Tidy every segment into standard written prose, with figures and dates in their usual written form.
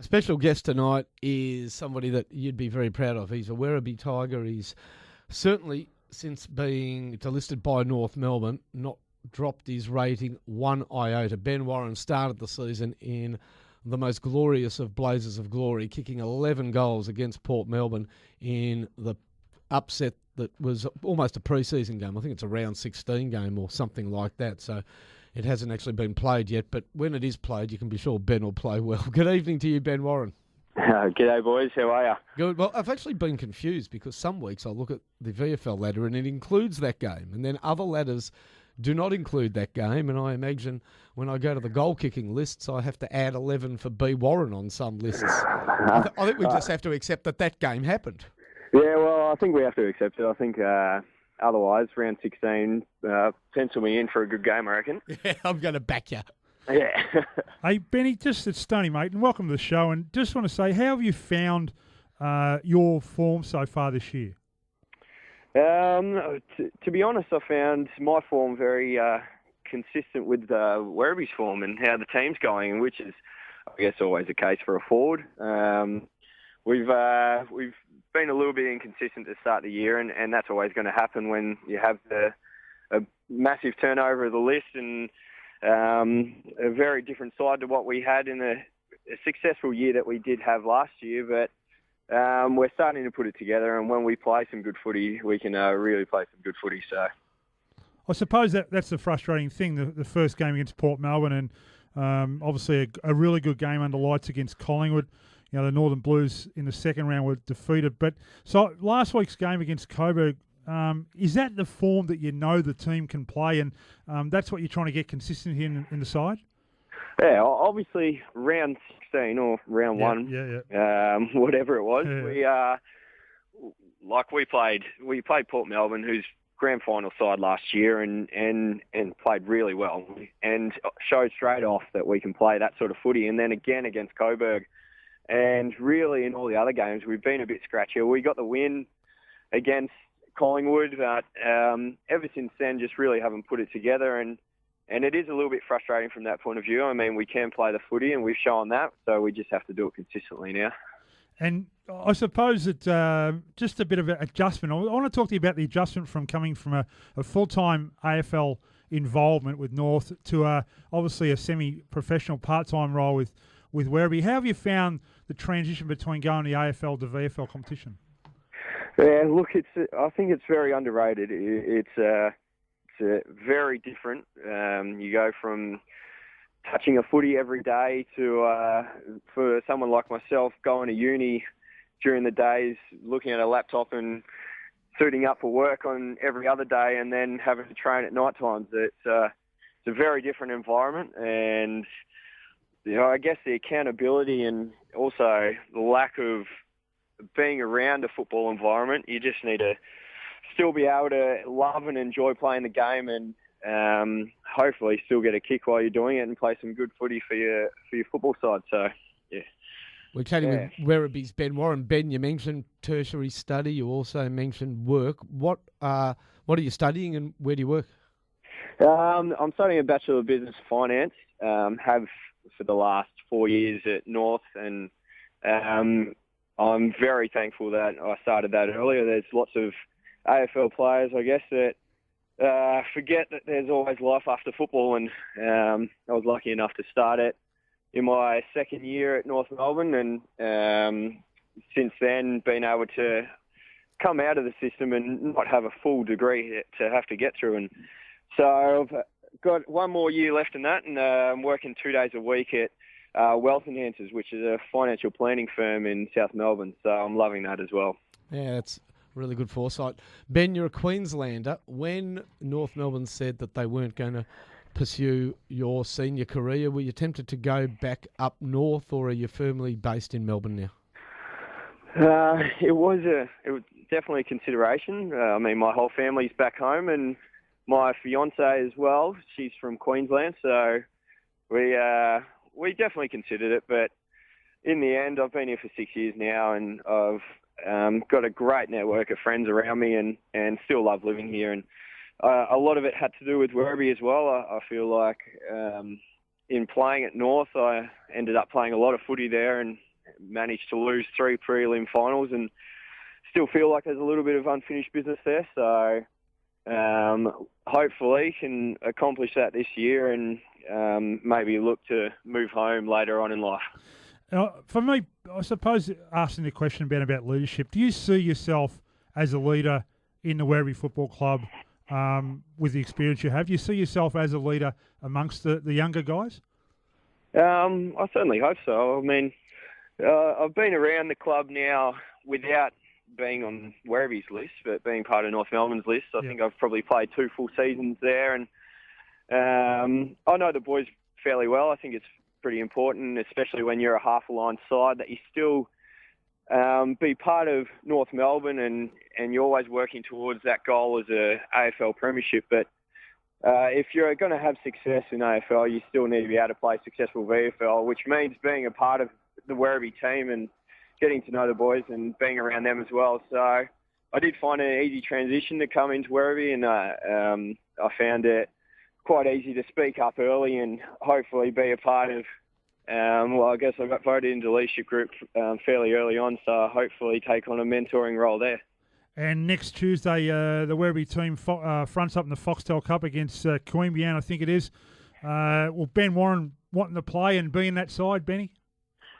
Special guest tonight is somebody that you'd be very proud of. He's a Werribee Tiger. He's certainly, since being delisted by North Melbourne, not dropped his rating one iota. Ben Warren started the season in the most glorious of blazes of glory, kicking 11 goals against Port Melbourne in the upset that was almost a pre-season game. I think it's a round 16 game or something like that. So it hasn't actually been played yet, but when it is played, you can be sure Ben will play well. Good evening to you, Ben Warren. G'day, boys. How are you? Good. Well, I've actually been confused because some weeks I look at the VFL ladder and it includes that game, and then other ladders do not include that game, and I imagine when I go to the goal-kicking lists, I have to add 11 for B. Warren on some lists. I think we just have to accept that game happened. Yeah, well, I think we have to accept it. I think otherwise, round 16, pencil me in for a good game, I reckon. Yeah, I'm going to back you. Yeah. Hey, Benny, it's Stoney, mate, and welcome to the show. And just want to say, how have you found your form so far this year? To be honest, I found my form very consistent with Werribee's form and how the team's going, which is, I guess, always the case for a forward. We've been a little bit inconsistent to start the year, and that's always going to happen when you have a massive turnover of the list and a very different side to what we had in a successful year that we did have last year. But we're starting to put it together, and when we play some good footy, we can really play some good footy. So I suppose that's the frustrating thing, the first game against Port Melbourne, and obviously a really good game under lights against Collingwood. You know, the Northern Blues in the second round were defeated. But so last week's game against Coburg, is that the form that you know the team can play, and that's what you're trying to get consistent here in the side? Yeah, obviously round 16 or round one, whatever it was, we played Port Melbourne, who's grand final side last year, and played really well, and showed straight off that we can play that sort of footy. And then again against Coburg, and really in all the other games we've been a bit scratchier. We got the win against Collingwood, but ever since then just really haven't put it together, and it is a little bit frustrating from that point of view. I mean, we can play the footy, and we've shown that, so we just have to do it consistently now. And I suppose that just a bit of an adjustment. I want to talk to you about the adjustment from coming from a full-time AFL involvement with North to obviously a semi-professional part-time role with Werribee. How have you found the transition between going to the AFL to VFL competition? Yeah, look, I think it's very underrated. It's very different. You go from touching a footy every day to, for someone like myself, going to uni during the days, looking at a laptop and suiting up for work on every other day, and then having to train at night times. It's a very different environment, and I guess the accountability and also the lack of being around a football environment, you just need to still be able to love and enjoy playing the game, and hopefully still get a kick while you're doing it and play some good footy for your football side. So, yeah. We're chatting with Werribee's Ben Warren. Ben, you mentioned tertiary study. You also mentioned work. What are you studying and where do you work? I'm studying a Bachelor of Business Finance. Have for the last 4 years at North, and I'm very thankful that I started that earlier. There's lots of AFL players, I guess, that forget that there's always life after football, and I was lucky enough to start it in my second year at North Melbourne, and since then been able to come out of the system and not have a full degree to have to get through. And so I've got one more year left in that, and I'm working 2 days a week at Wealth Enhancers, which is a financial planning firm in South Melbourne. So I'm loving that as well. Yeah, that's really good foresight. Ben, you're a Queenslander. When North Melbourne said that they weren't going to pursue your senior career, were you tempted to go back up north, or are you firmly based in Melbourne now? It was definitely a consideration. I mean, my whole family's back home, and my fiancée as well. She's from Queensland, so we definitely considered it. But in the end, I've been here for 6 years now, and I've got a great network of friends around me, and still love living here. And a lot of it had to do with Werribee as well. I feel like in playing at North, I ended up playing a lot of footy there, and managed to lose 3 prelim finals and still feel like there's a little bit of unfinished business there. So hopefully can accomplish that this year and maybe look to move home later on in life. For me, I suppose asking the question about leadership, do you see yourself as a leader in the Werribee Football Club with the experience you have? Do you see yourself as a leader amongst the younger guys? I certainly hope so. I mean, I've been around the club now without being on Werribee's list, but being part of North Melbourne's list. I think I've probably played 2 full seasons there, and I know the boys fairly well. I think it's pretty important, especially when you're a half-aligned side, that you still be part of North Melbourne and you're always working towards that goal as a AFL premiership. But if you're going to have success in AFL, you still need to be able to play successful VFL, which means being a part of the Werribee team and getting to know the boys and being around them as well. So I did find an easy transition to come into Werribee, and I found it quite easy to speak up early and hopefully be a part of, I guess I got voted into the leadership group fairly early on, so hopefully take on a mentoring role there. And next Tuesday, the Werribee team fronts up in the Foxtel Cup against Queanbeyan, I think it is. Will Ben Warren wanting to play and be in that side, Benny?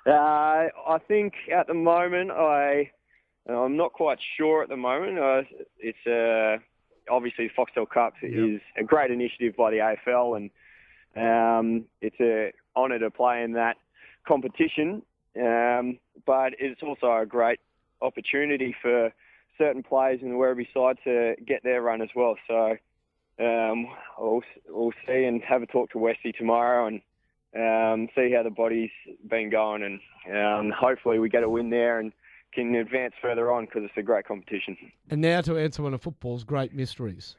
I think at the moment, I'm not quite sure at the moment. It's obviously the Foxtel Cup is a great initiative by the AFL, and it's an honour to play in that competition. But it's also a great opportunity for certain players in the Werribee side to get their run as well. So we'll see and have a talk to Westy tomorrow and see how the body's been going, and hopefully we get a win there and can advance further on because it's a great competition. And now to answer one of football's great mysteries.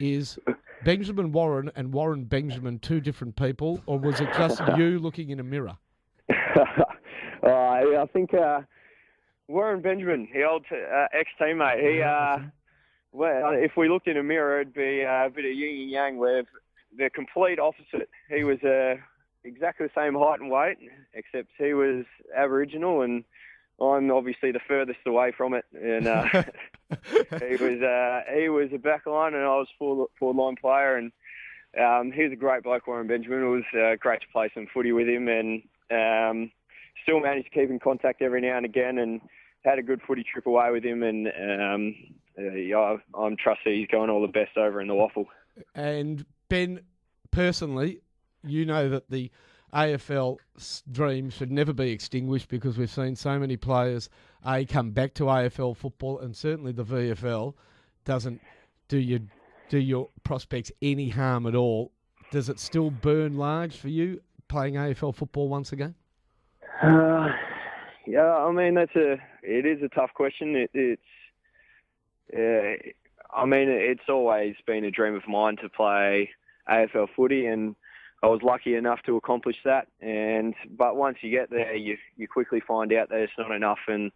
Is Benjamin Warren and Warren Benjamin 2 different people, or was it just you looking in a mirror? I think Warren Benjamin, the old ex-teammate, well, if we looked in a mirror, it'd be a bit of yin and yang, where the complete opposite. He was exactly the same height and weight, except he was Aboriginal, and I'm obviously the furthest away from it. And he was a backline, and I was forward-line player. And he was a great bloke, Warren Benjamin. It was great to play some footy with him, and still managed to keep in contact every now and again, and had a good footy trip away with him. And I'm trusty he's going all the best over in the Waffle. And Ben, personally, you know that the AFL dream should never be extinguished, because we've seen so many players come back to AFL football, and certainly the VFL doesn't do your prospects any harm at all. Does it still burn large for you playing AFL football once again? Yeah, I mean it is a tough question. It's always been a dream of mine to play AFL footy, and I was lucky enough to accomplish that. But once you get there, you quickly find out that it's not enough, and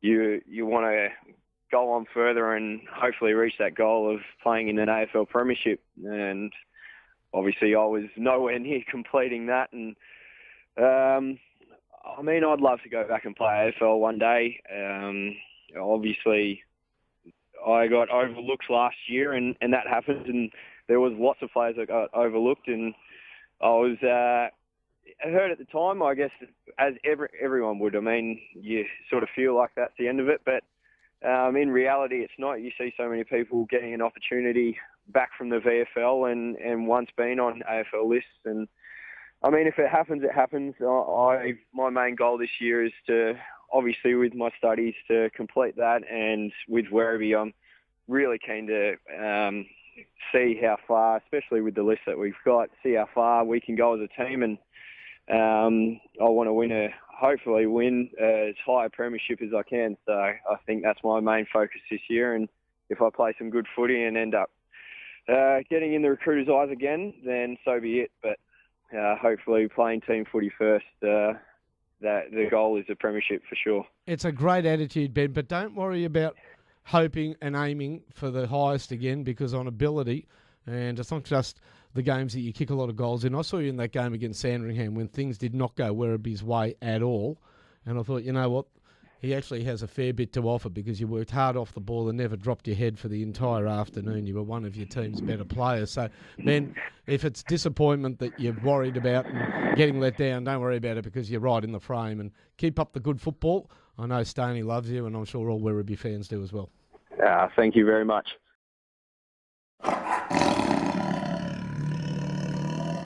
you want to go on further and hopefully reach that goal of playing in an AFL premiership. And obviously, I was nowhere near completing that. And I mean, I'd love to go back and play AFL one day. Obviously, I got overlooked last year, and that happened, and there was lots of players that got overlooked, and I was hurt at the time, I guess, as everyone would. I mean, you sort of feel like that's the end of it, but in reality, it's not. You see so many people getting an opportunity back from the VFL and once been on AFL lists. And I mean, if it happens, it happens. My main goal this year is to, obviously with my studies, to complete that. And with Werribee, I'm really keen to see how far, especially with the list that we've got, see how far we can go as a team. And I want to hopefully win as high a premiership as I can. So I think that's my main focus this year. And if I play some good footy and end up getting in the recruiters' eyes again, then so be it. But hopefully playing team footy first, that the goal is a premiership for sure. It's a great attitude, Ben, but don't worry about hoping and aiming for the highest again, because on ability, and it's not just the games that you kick a lot of goals in. I saw you in that game against Sandringham when things did not go Werribee's way at all. And I thought, you know what? He actually has a fair bit to offer because you worked hard off the ball and never dropped your head for the entire afternoon. You were one of your team's better players. So, Ben, if it's disappointment that you're worried about and getting let down, don't worry about it because you're right in the frame. And keep up the good football. I know Stoney loves you, and I'm sure all Werribee fans do as well. Thank you very much.